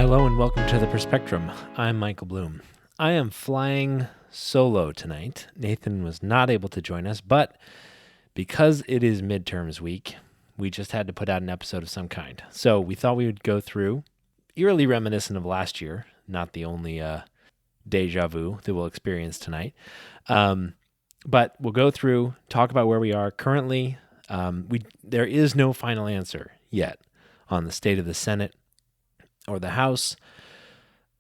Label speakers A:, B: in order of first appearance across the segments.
A: Hello and welcome to the Perspectrum. I'm Michael Bloom. I am flying solo tonight. Nathan was not able to join us, but because it is midterms week, we just had to put out an episode of some kind. So we thought we would go through, eerily reminiscent of last year, not the only deja vu that we'll experience tonight. But we'll go through, talk about where we are currently. There is no final answer yet on the state of the Senate or the House,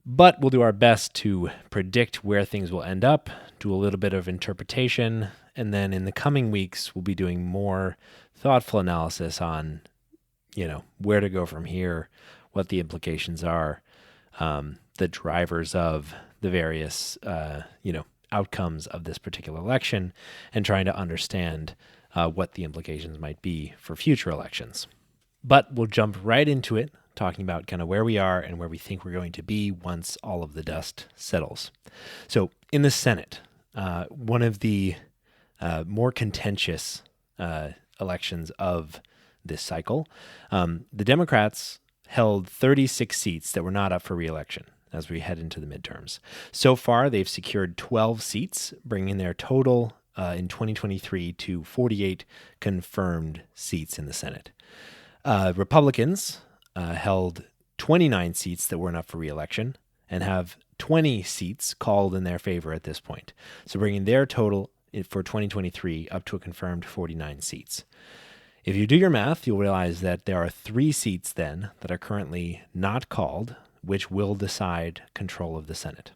A: but we'll do our best to predict where things will end up, do a little bit of interpretation, and then in the coming weeks, we'll be doing more thoughtful analysis on, where to go from here, what the implications are, the drivers of the various, outcomes of this particular election, and trying to understand what the implications might be for future elections. But we'll jump right into it, talking about kind of where we are and where we think we're going to be once all of the dust settles. So in the Senate, one of the more contentious elections of this cycle, the Democrats held 36 seats that were not up for re-election as we head into the midterms. So far, they've secured 12 seats, bringing their total in 2023 to 48 confirmed seats in the Senate. Republicans held 29 seats that weren't up for re-election and have 20 seats called in their favor at this point. So bringing their total for 2023 up to a confirmed 49 seats. If you do your math, you'll realize that there are 3 seats then that are currently not called, which will decide control of the Senate.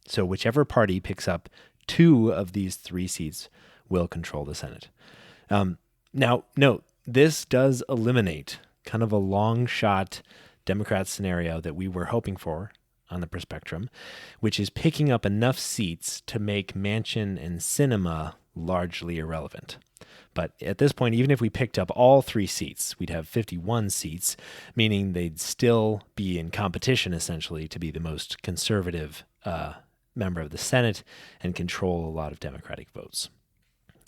A: So whichever party picks up 2 of these 3 seats will control the Senate. Now, note, this does eliminate kind of a long shot Democrat scenario that we were hoping for on the Perspectrum, which is picking up enough seats to make Manchin and Sinema largely irrelevant. But at this point, even if we picked up all 3 seats, we'd have 51 seats, meaning they'd still be in competition essentially to be the most conservative member of the Senate and control a lot of Democratic votes.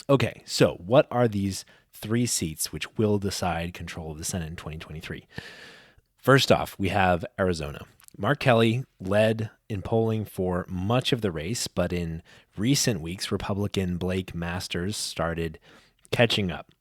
A: Okay, so what are these 3 seats which will decide control of the Senate in 2023? First off, we have Arizona. Mark Kelly led in polling for much of the race, but in recent weeks, Republican Blake Masters started catching up.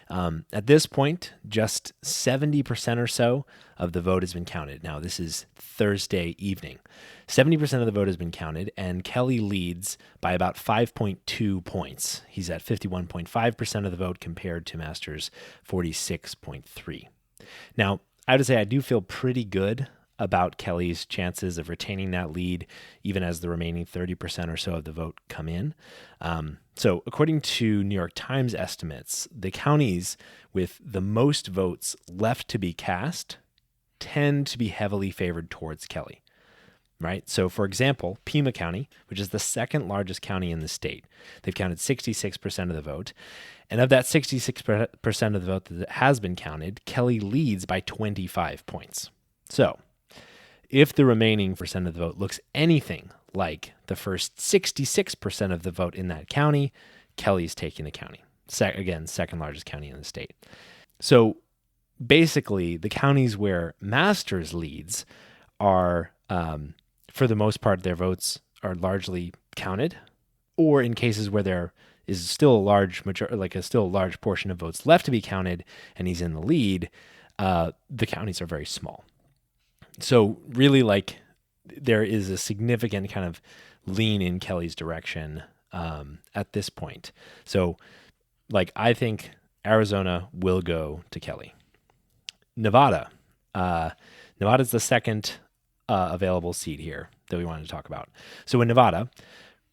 A: At this point, just 70% or so of the vote has been counted. Now, this is Thursday evening. 70% of the vote has been counted, and Kelly leads by about 5.2 points. He's at 51.5% of the vote compared to Masters' 46.3. Now, I have to say I do feel pretty good about Kelly's chances of retaining that lead, even as the remaining 30% or so of the vote come in. So according to New York Times estimates, the counties with the most votes left to be cast tend to be heavily favored towards Kelly, right? So for example, Pima County, which is the second largest county in the state, they've counted 66% of the vote. And of that 66% of the vote that has been counted, Kelly leads by 25 points. So if the remaining percent of the vote looks anything like the first 66% of the vote in that county, Kelly's taking the county. Again, second largest county in the state. So basically, the counties where Masters leads are, for the most part, their votes are largely counted, or in cases where there is still a large large portion of votes left to be counted, and he's in the lead, the counties are very small. So really, there is a significant kind of lean in Kelly's direction at this point. So, I think Arizona will go to Kelly. Nevada. Nevada's the second available seat here that we wanted to talk about. So in Nevada,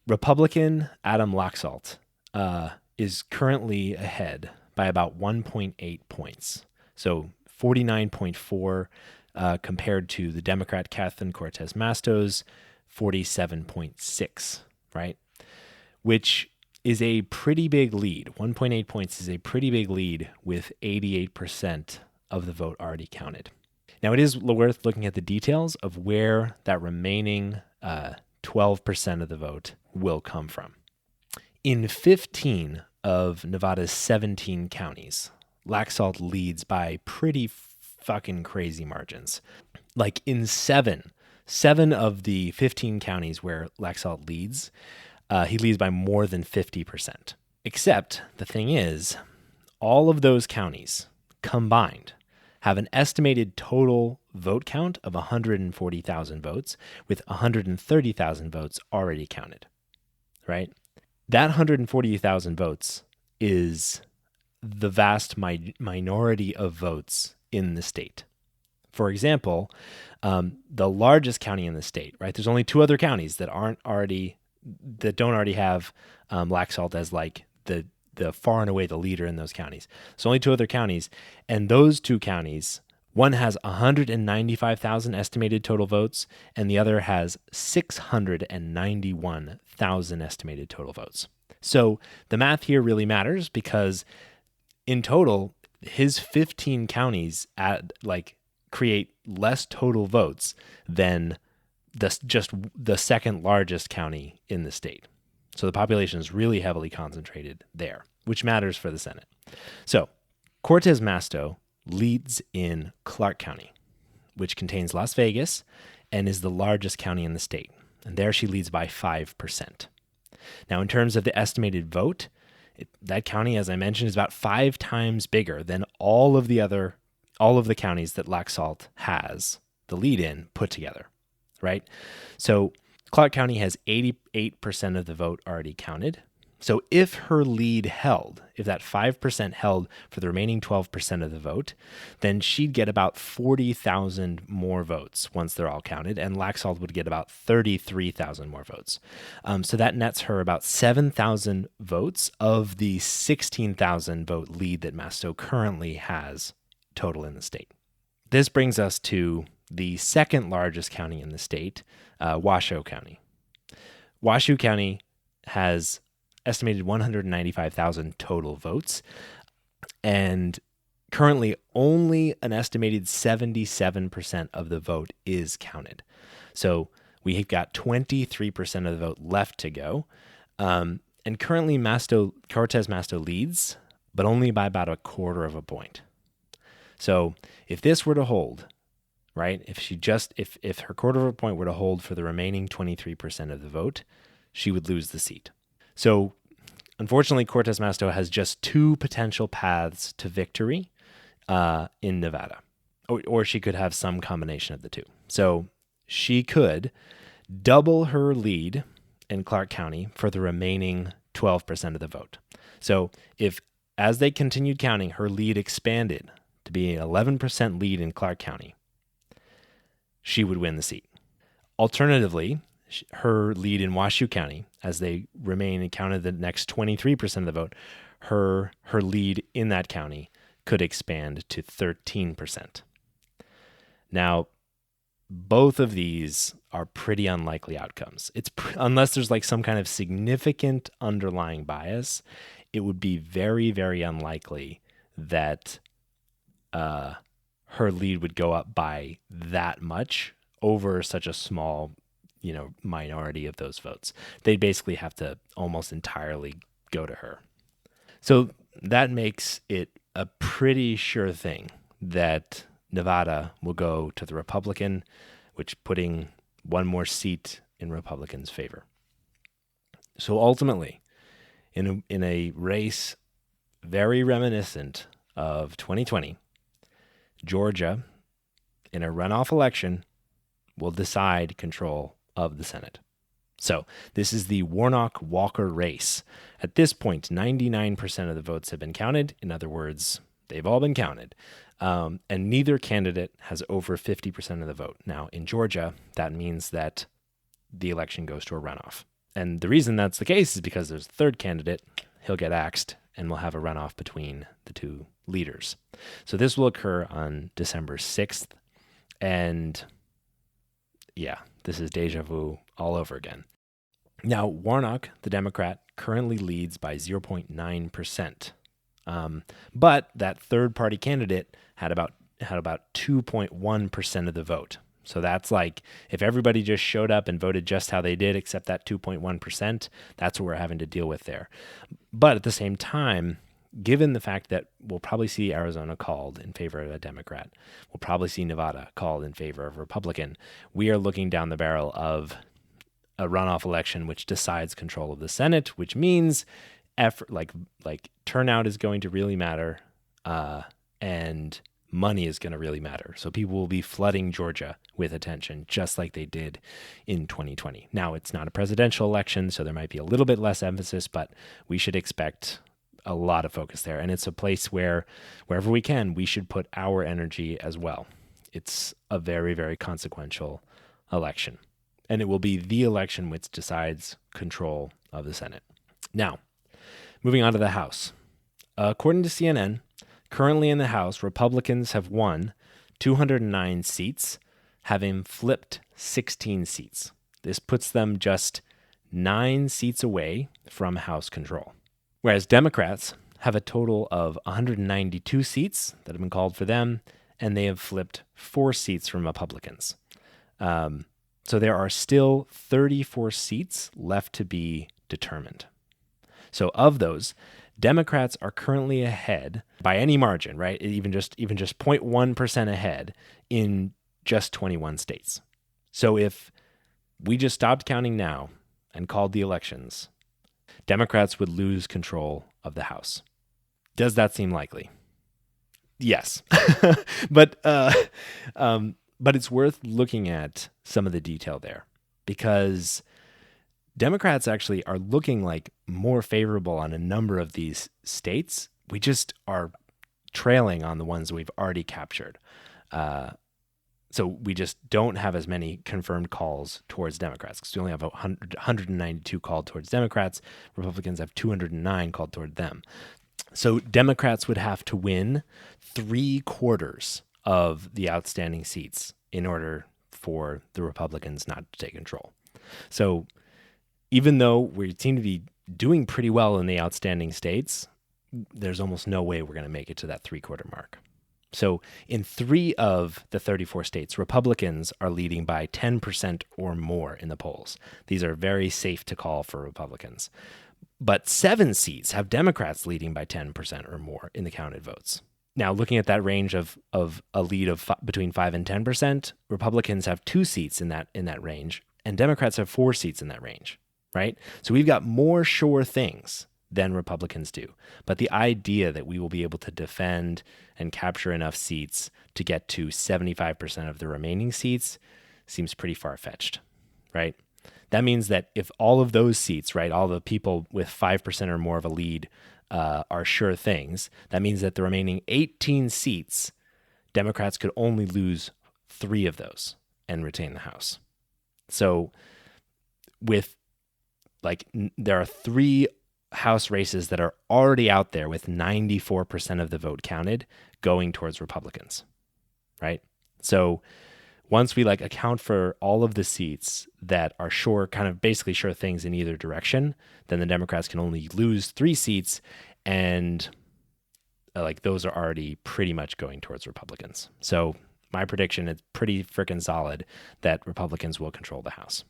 A: Republican Adam Laxalt is currently ahead by about 1.8 points. So 49.4 compared to the Democrat Catherine Cortez Masto's 47.6, right? Which is a pretty big lead. 1.8 points is a pretty big lead with 88% of the vote already counted. Now, it is worth looking at the details of where that remaining 12% of the vote will come from. In 15 of Nevada's 17 counties, Laxalt leads by pretty fucking crazy margins. Like in seven of the 15 counties where Laxalt leads, he leads by more than 50%. Except the thing is, all of those counties combined have an estimated total vote count of 140,000 votes, with 130,000 votes already counted, right? That 140,000 votes is the vast minority of votes in the state. For example, the largest county in the state, right? There's only two other counties that don't already have Laxalt as like the far and away the leader in those counties. So only two other counties, and those two counties, one has 195,000 estimated total votes, and the other has 691,000 estimated total votes. So the math here really matters because in total, his 15 counties create less total votes than the second largest county in the state. So the population is really heavily concentrated there, which matters for the Senate. So Cortez Masto leads in Clark County, which contains Las Vegas and is the largest county in the state. And there she leads by 5%. Now, in terms of the estimated vote, that county, as I mentioned, is about 5 times bigger than all of the counties that Laxalt has the lead in put together, right? So Clark County has 88% of the vote already counted. So if her lead held, if that 5% held for the remaining 12% of the vote, then she'd get about 40,000 more votes once they're all counted, and Laxalt would get about 33,000 more votes. So that nets her about 7,000 votes of the 16,000 vote lead that Masto currently has total in the state. This brings us to the second largest county in the state, Washoe County. Washoe County has estimated 195,000 total votes, and currently only an estimated 77% of the vote is counted. So we've got 23% of the vote left to go, and currently Cortez Masto leads, but only by about a quarter of a point. So if this were to hold, right, if her quarter of a point were to hold for the remaining 23% of the vote, she would lose the seat. So, unfortunately, Cortez Masto has just 2 potential paths to victory in Nevada, or she could have some combination of the two. So, she could double her lead in Clark County for the remaining 12% of the vote. So, if as they continued counting, her lead expanded to be an 11% lead in Clark County, she would win the seat. Alternatively, her lead in Washoe County, as they remain and counted the next 23% of the vote, her lead in that county could expand to 13%. Now, both of these are pretty unlikely outcomes. Unless there's like some kind of significant underlying bias, it would be very, very unlikely that her lead would go up by that much over such a small minority of those votes. They'd basically have to almost entirely go to her. So that makes it a pretty sure thing that Nevada will go to the Republican, which putting one more seat in Republicans' favor. So ultimately, in a race very reminiscent of 2020, Georgia, in a runoff election, will decide control of the Senate. So this is the Warnock-Walker race. At this point, 99% of the votes have been counted. In other words, they've all been counted. And neither candidate has over 50% of the vote. Now, in Georgia, that means that the election goes to a runoff. And the reason that's the case is because there's a third candidate. He'll get axed, and we'll have a runoff between the two leaders. So this will occur on December 6th. And yeah, this is deja vu all over again. Now, Warnock, the Democrat, currently leads by 0.9%. But that third-party candidate had about 2.1% of the vote. So that's like if everybody just showed up and voted just how they did, except that 2.1%, that's what we're having to deal with there. But at the same time, given the fact that we'll probably see Arizona called in favor of a Democrat, we'll probably see Nevada called in favor of a Republican, we are looking down the barrel of a runoff election which decides control of the Senate, which means effort, like turnout is going to really matter, and money is going to really matter. So people will be flooding Georgia with attention, just like they did in 2020. Now, it's not a presidential election, so there might be a little bit less emphasis, but we should expect a lot of focus there. And it's a place where, wherever we can, we should put our energy as well. It's a very, very consequential election, and it will be the election which decides control of the Senate. Now, moving on to the House. According to CNN, currently in the House, Republicans have won 209 seats, having flipped 16 seats. This puts them just 9 seats away from House control. Whereas Democrats have a total of 192 seats that have been called for them, and they have flipped 4 seats from Republicans. So there are still 34 seats left to be determined. So of those, Democrats are currently ahead by any margin, right? Even just 0.1% ahead in just 21 states. So if we just stopped counting now and called the elections, Democrats would lose control of the House. Does that seem likely? Yes. But it's worth looking at some of the detail there, because Democrats actually are looking like more favorable on a number of these states. We just are trailing on the ones we've already captured. So we just don't have as many confirmed calls towards Democrats, because we only have 192 called towards Democrats. Republicans have 209 called toward them. So Democrats would have to win 3/4 of the outstanding seats in order for the Republicans not to take control. So even though we seem to be doing pretty well in the outstanding states, there's almost no way we're going to make it to that 3/4 mark. So in 3 of the 34 states, Republicans are leading by 10% or more in the polls. These are very safe to call for Republicans. But 7 seats have Democrats leading by 10% or more in the counted votes. Now, looking at that range of a lead of between 5 and 10%, Republicans have 2 seats in that range, and Democrats have 4 seats in that range, right? So we've got more sure things than Republicans do. But the idea that we will be able to defend and capture enough seats to get to 75% of the remaining seats seems pretty far-fetched, right? That means that if all of those seats, right, all the people with 5% or more of a lead are sure things, that means that the remaining 18 seats, Democrats could only lose 3 of those and retain the House. So there are 3 House races that are already out there with 94% of the vote counted going towards Republicans, right? So once we account for all of the seats that are sure, kind of basically sure things in either direction, then the Democrats can only lose 3 seats, and those are already pretty much going towards Republicans. So my prediction is pretty freaking solid that Republicans will control the House.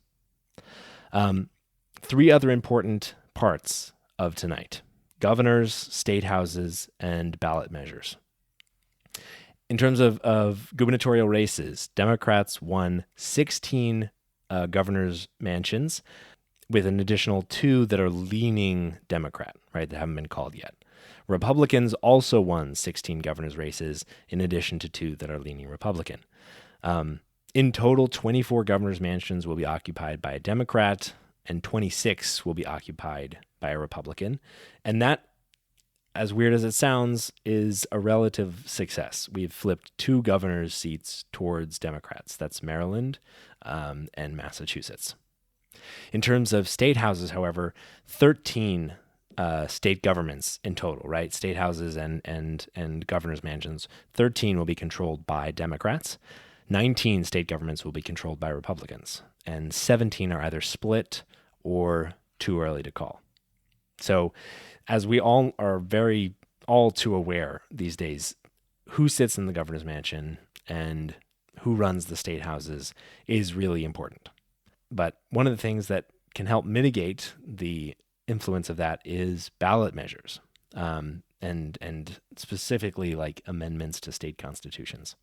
A: 3 other important parts of tonight: governors, state houses, and ballot measures. In terms of gubernatorial races, Democrats won 16 governor's mansions, with an additional 2 that are leaning Democrat, right, that haven't been called yet. Republicans also won 16 governor's races, in addition to 2 that are leaning Republican. In total, 24 governor's mansions will be occupied by a Democrat, and 26 will be occupied by a Republican. And that, as weird as it sounds, is a relative success. We've flipped 2 governor's seats towards Democrats. That's Maryland and Massachusetts. In terms of state houses, however, 13 state governments in total, right? State houses and governor's mansions, 13 will be controlled by Democrats. 19 state governments will be controlled by Republicans, and 17 are either split or too early to call. So as we all are all too aware these days, who sits in the governor's mansion and who runs the state houses is really important. But one of the things that can help mitigate the influence of that is ballot measures. and specifically like amendments to state constitutions.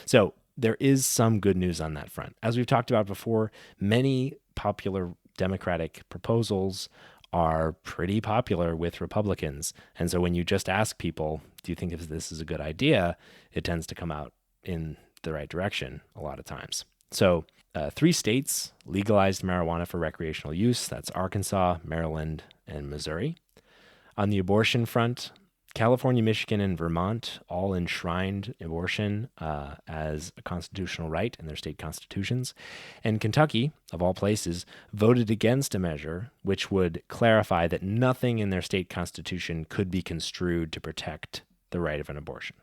A: So there is some good news on that front. As we've talked about before, many popular Democratic proposals are pretty popular with Republicans. And so when you just ask people, do you think if this is a good idea, it tends to come out in the right direction a lot of times. So 3 states legalized marijuana for recreational use. That's Arkansas, Maryland, and Missouri. On the abortion front, California, Michigan, and Vermont all enshrined abortion as a constitutional right in their state constitutions. And Kentucky, of all places, voted against a measure which would clarify that nothing in their state constitution could be construed to protect the right of an abortion.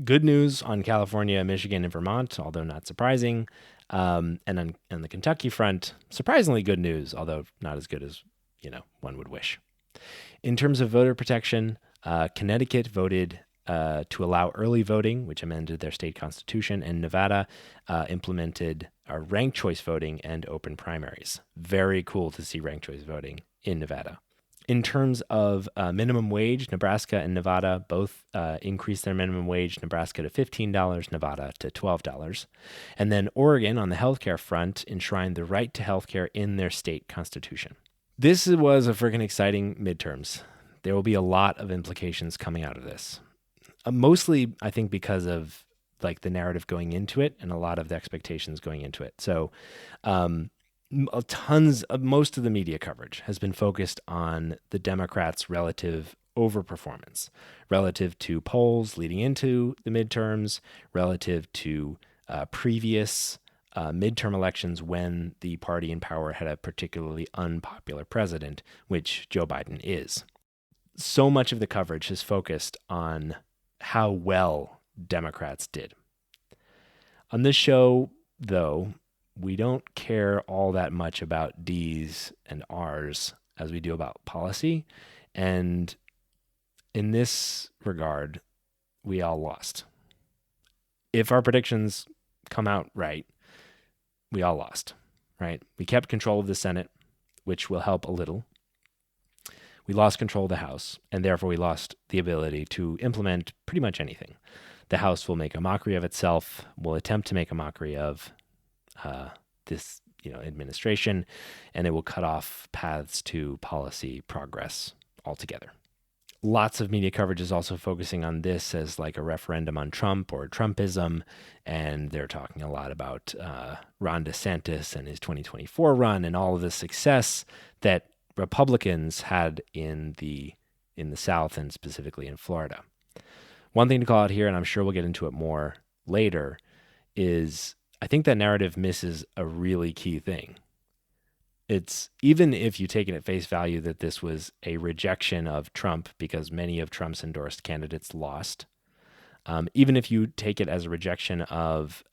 A: Good news on California, Michigan, and Vermont, although not surprising. And on the Kentucky front, surprisingly good news, although not as good as one would wish. In terms of voter protection, Connecticut voted to allow early voting, which amended their state constitution, and Nevada implemented ranked choice voting and open primaries. Very cool to see ranked choice voting in Nevada. In terms of minimum wage, Nebraska and Nevada both increased their minimum wage, Nebraska to $15, Nevada to $12. And then Oregon, on the healthcare front, enshrined the right to healthcare in their state constitution. This was a freaking exciting midterms. There will be a lot of implications coming out of this. Mostly, I think, because of like the narrative going into it and a lot of the expectations going into it. So most of the media coverage has been focused on the Democrats' relative overperformance relative to polls leading into the midterms, relative to previous midterm elections when the party in power had a particularly unpopular president, which Joe Biden is. So much of the coverage has focused on how well Democrats did. On this show, though, we don't care all that much about D's and R's as we do about policy. And in this regard, we all lost. If our predictions come out right, we all lost, right? We kept control of the Senate, which will help a little. We lost control of the House, and therefore we lost the ability to implement pretty much anything. The House will make a mockery of itself, will attempt to make a mockery of this administration, and it will cut off paths to policy progress altogether. Lots of media coverage is also focusing on this as like a referendum on Trump or Trumpism, and they're talking a lot about Ron DeSantis and his 2024 run and all of the success that Republicans had in the South and specifically in Florida. One thing to call out here, and I'm sure we'll get into it more later, is I think that narrative misses a really key thing. It's even if you take it at face value that this was a rejection of Trump because many of Trump's endorsed candidates lost, even if you take it as a rejection of,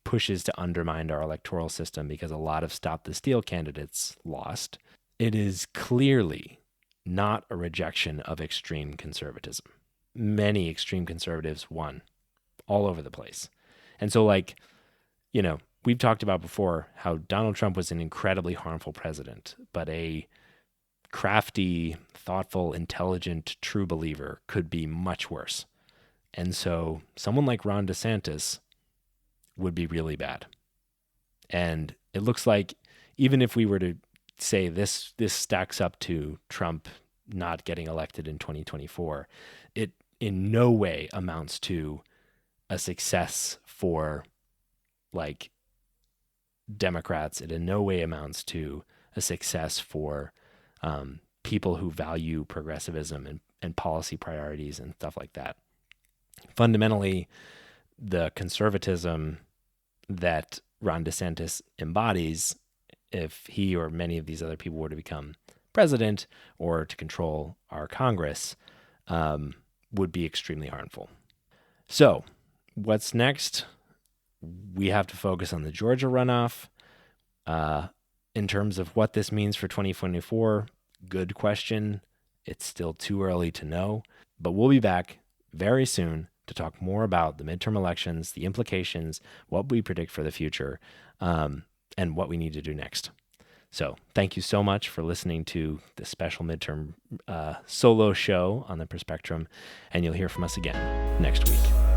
A: pushes to undermine our electoral system because a lot of Stop the Steal candidates lost, it is clearly not a rejection of extreme conservatism. Many extreme conservatives won all over the place. And so we've talked about before how Donald Trump was an incredibly harmful president, but a crafty, thoughtful, intelligent, true believer could be much worse. And so someone like Ron DeSantis would be really bad. And it looks like even if we were to say this stacks up to Trump not getting elected in 2024, it in no way amounts to a success for Democrats. It in no way amounts to a success for people who value progressivism and policy priorities and stuff like that. Fundamentally, the conservatism that Ron DeSantis embodies, if he or many of these other people were to become president or to control our Congress, would be extremely harmful. So what's next? We have to focus on the Georgia runoff. In terms of what this means for 2024, good question. It's still too early to know, but we'll be back very soon to talk more about the midterm elections, the implications, what we predict for the future, and what we need to do next. So thank you so much for listening to this special midterm solo show on the Perspectrum, and you'll hear from us again next week.